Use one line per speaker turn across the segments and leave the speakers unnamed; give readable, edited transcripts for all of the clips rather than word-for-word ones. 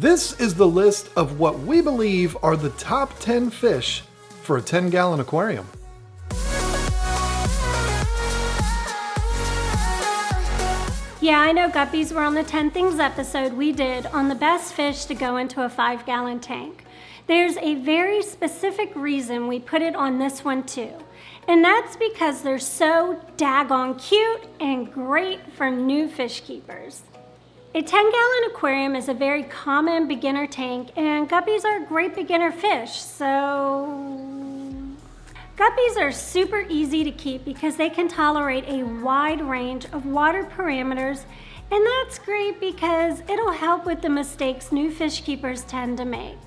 This is the list of what we believe are the top 10 fish for a 10-gallon aquarium.
Yeah, I know Guppies were on the 10 Things episode we did on the best fish to go into a 5-gallon tank. There's a very specific reason we put it on this one too, and that's because they're so daggone cute and great for new fish keepers. A 10-gallon aquarium is a very common beginner tank, and guppies are great beginner fish, so... Guppies are super easy to keep because they can tolerate a wide range of water parameters, and that's great because it'll help with the mistakes new fish keepers tend to make.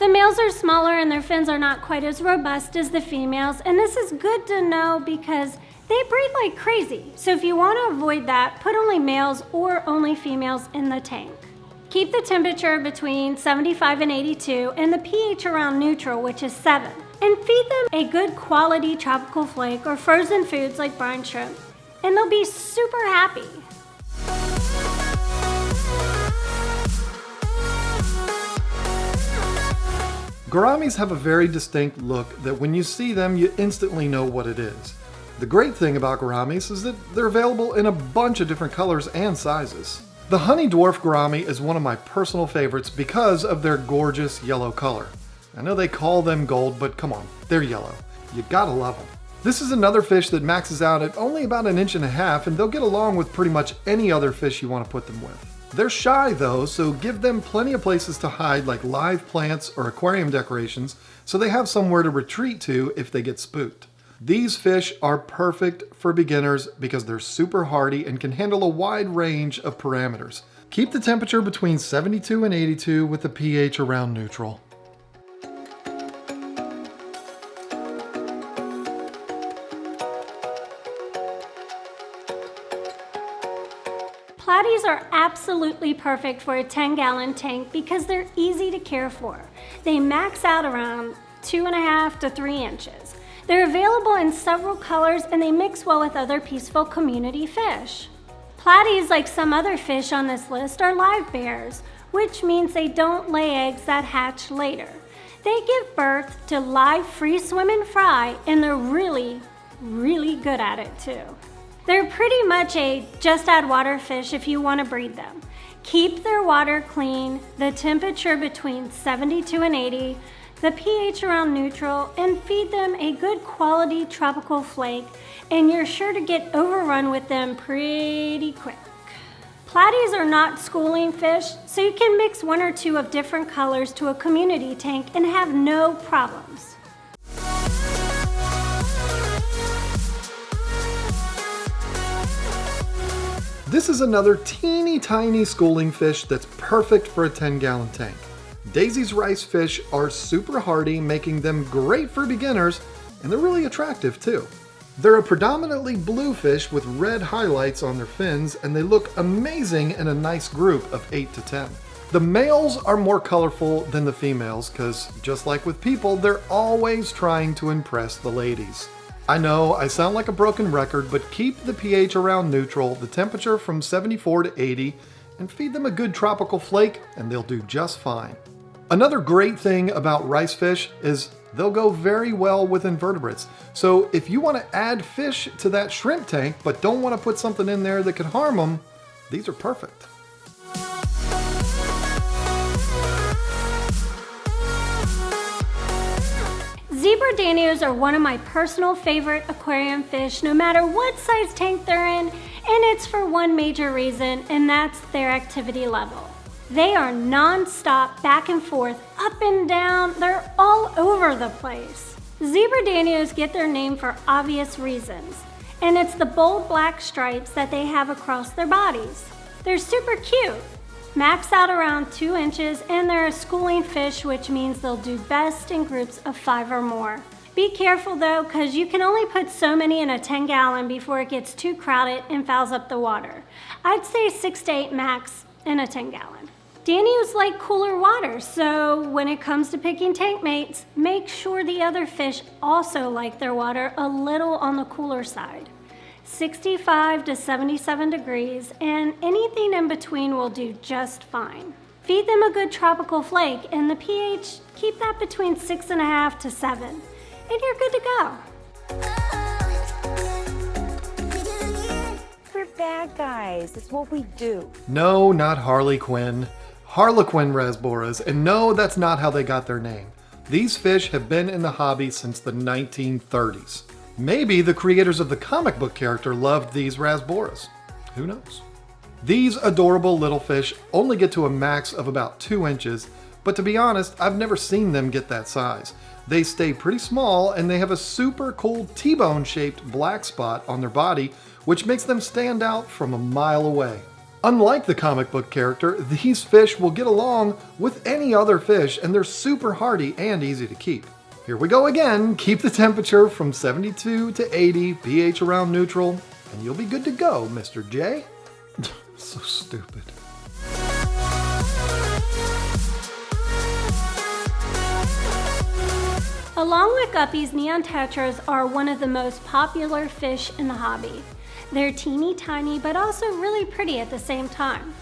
The males are smaller and their fins are not quite as robust as the females, and this is good to know because they breed like crazy. So if you want to avoid that, put only males or only females in the tank. Keep the temperature between 75 and 82 and the pH around neutral, which is 7. And feed them a good quality tropical flake or frozen foods like brine shrimp, and they'll be super happy.
Gouramis have a very distinct look that when you see them, you instantly know what it is. The great thing about gouramis is that they're available in a bunch of different colors and sizes. The honey dwarf gourami is one of my personal favorites because of their gorgeous yellow color. I know they call them gold, but come on, they're yellow. You gotta love them. This is another fish that maxes out at only about 1.5 inches, and they'll get along with pretty much any other fish you want to put them with. They're shy though, so give them plenty of places to hide like live plants or aquarium decorations so they have somewhere to retreat to if they get spooked. These fish are perfect for beginners because they're super hardy and can handle a wide range of parameters. Keep the temperature between 72 and 82 with the pH around neutral.
Platies are absolutely perfect for a 10-gallon tank because they're easy to care for. They max out around 2.5 to 3 inches. They're available in several colors and they mix well with other peaceful community fish. Platies, like some other fish on this list, are live bears, which means they don't lay eggs that hatch later. They give birth to live free-swimming fry, and they're really, really good at it too. They're pretty much a just add water fish if you want to breed them. Keep their water clean, the temperature between 72 and 80, the pH around neutral, and feed them a good quality tropical flake, and you're sure to get overrun with them pretty quick. Platies are not schooling fish, so you can mix 1 or 2 of different colors to a community tank and have no problems.
This is another teeny tiny schooling fish that's perfect for a 10-gallon tank. Daisy's ricefish are super hardy, making them great for beginners, and they're really attractive too. They're a predominantly blue fish with red highlights on their fins, and they look amazing in a nice group of 8 to 10. The males are more colorful than the females because, just like with people, they're always trying to impress the ladies. I know I sound like a broken record, but keep the pH around neutral, the temperature from 74 to 80, and feed them a good tropical flake, and they'll do just fine. Another great thing about ricefish is they'll go very well with invertebrates. So if you want to add fish to that shrimp tank, but don't want to put something in there that could harm them, these are perfect.
Zebra Danios are one of my personal favorite aquarium fish, no matter what size tank they're in, and it's for one major reason, and that's their activity level. They are non-stop, back and forth, up and down, they're all over the place. Zebra Danios get their name for obvious reasons, and it's the bold black stripes that they have across their bodies. They're super cute. Max out around 2 inches, and they're a schooling fish, which means they'll do best in groups of 5 or more. Be careful though, because you can only put so many in a 10-gallon before it gets too crowded and fouls up the water. I'd say 6 to 8 max in a 10-gallon. Danios like cooler water, so when it comes to picking tank mates, make sure the other fish also like their water a little on the cooler side. 65 to 77 degrees, and anything in between will do just fine. Feed them a good tropical flake, and the pH, keep that between 6.5 to 7, and you're good to go.
We're bad guys. It's what we do.
No, not Harley Quinn. Harlequin Raspberries, and no, that's not how they got their name. These fish have been in the hobby since the 1930s. Maybe the creators of the comic book character loved these Raspberries. Who knows? These adorable little fish only get to a max of about 2 inches, but to be honest, I've never seen them get that size. They stay pretty small and they have a super cool T-bone shaped black spot on their body, which makes them stand out from a mile away. Unlike the comic book character, these fish will get along with any other fish and they're super hardy and easy to keep. Here we go again. Keep the temperature from 72 to 80, pH around neutral, and you'll be good to go, Mr. J. So stupid.
Along with guppies, neon tetras are one of the most popular fish in the hobby. They're teeny tiny, but also really pretty at the same time.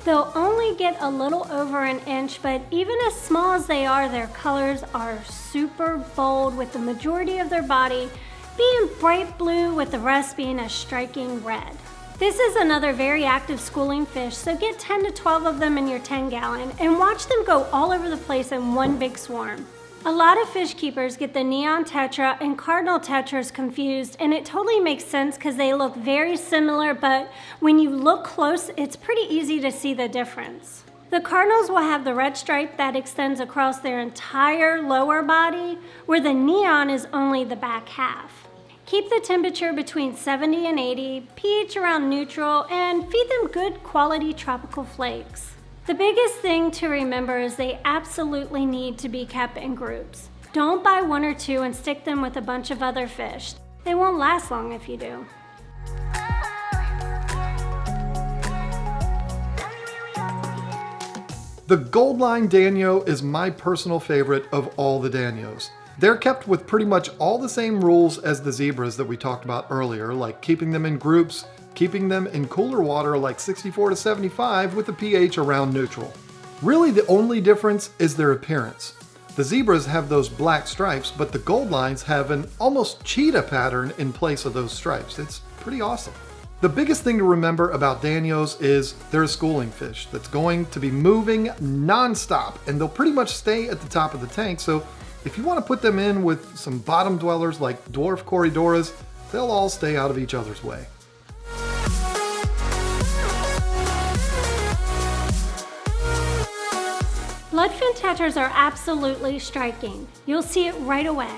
They'll only get a little over an inch, but even as small as they are, their colors are super bold, with the majority of their body being bright blue with the rest being a striking red. This is another very active schooling fish, so get 10 to 12 of them in your 10-gallon and watch them go all over the place in one big swarm. A lot of fish keepers get the neon tetra and cardinal tetras confused, and it totally makes sense because they look very similar, but when you look close, it's pretty easy to see the difference. The cardinals will have the red stripe that extends across their entire lower body, where the neon is only the back half. Keep the temperature between 70 and 80, pH around neutral, and feed them good quality tropical flakes. The biggest thing to remember is they absolutely need to be kept in groups. Don't buy 1 or 2 and stick them with a bunch of other fish. They won't last long if you do.
The Goldline Danios is my personal favorite of all the Danios. They're kept with pretty much all the same rules as the zebras that we talked about earlier, like keeping them in groups, keeping them in cooler water like 64 to 75 with the pH around neutral. Really, the only difference is their appearance. The zebras have those black stripes, but the Goldlines have an almost cheetah pattern in place of those stripes. It's pretty awesome. The biggest thing to remember about Danios is they're a schooling fish that's going to be moving non-stop, and they'll pretty much stay at the top of the tank, so if you want to put them in with some bottom dwellers like dwarf Corydoras, they'll all stay out of each other's way.
Redfin Tetras are absolutely striking. You'll see it right away.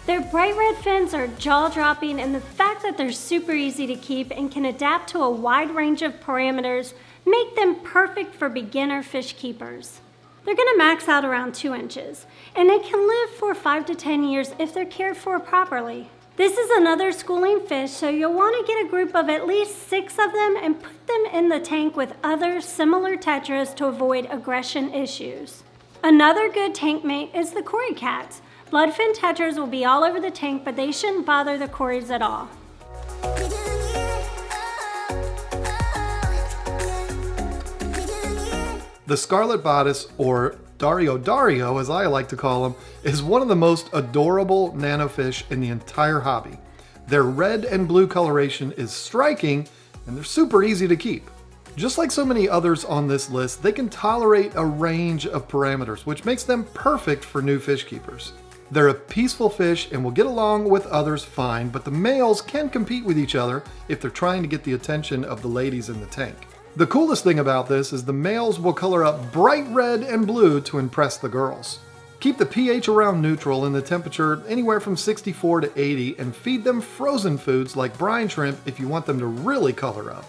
Their bright red fins are jaw-dropping, and the fact that they're super easy to keep and can adapt to a wide range of parameters make them perfect for beginner fish keepers. They're going to max out around 2 inches, and they can live for 5 to 10 years if they're cared for properly. This is another schooling fish, so you'll want to get a group of at least 6 of them and put them in the tank with other similar tetras to avoid aggression issues. Another good tank mate is the cory cats. Bloodfin tetras will be all over the tank, but they shouldn't bother the cories at all.
The Scarlet Bodice, or Dario as I like to call them, is one of the most adorable nanofish in the entire hobby. Their red and blue coloration is striking, and they're super easy to keep. Just like so many others on this list, they can tolerate a range of parameters, which makes them perfect for new fish keepers. They're a peaceful fish and will get along with others fine, but the males can compete with each other if they're trying to get the attention of the ladies in the tank. The coolest thing about this is the males will color up bright red and blue to impress the girls. Keep the pH around neutral and the temperature anywhere from 64 to 80, and feed them frozen foods like brine shrimp if you want them to really color up.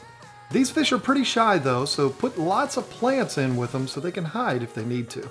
These fish are pretty shy though, so put lots of plants in with them so they can hide if they need to.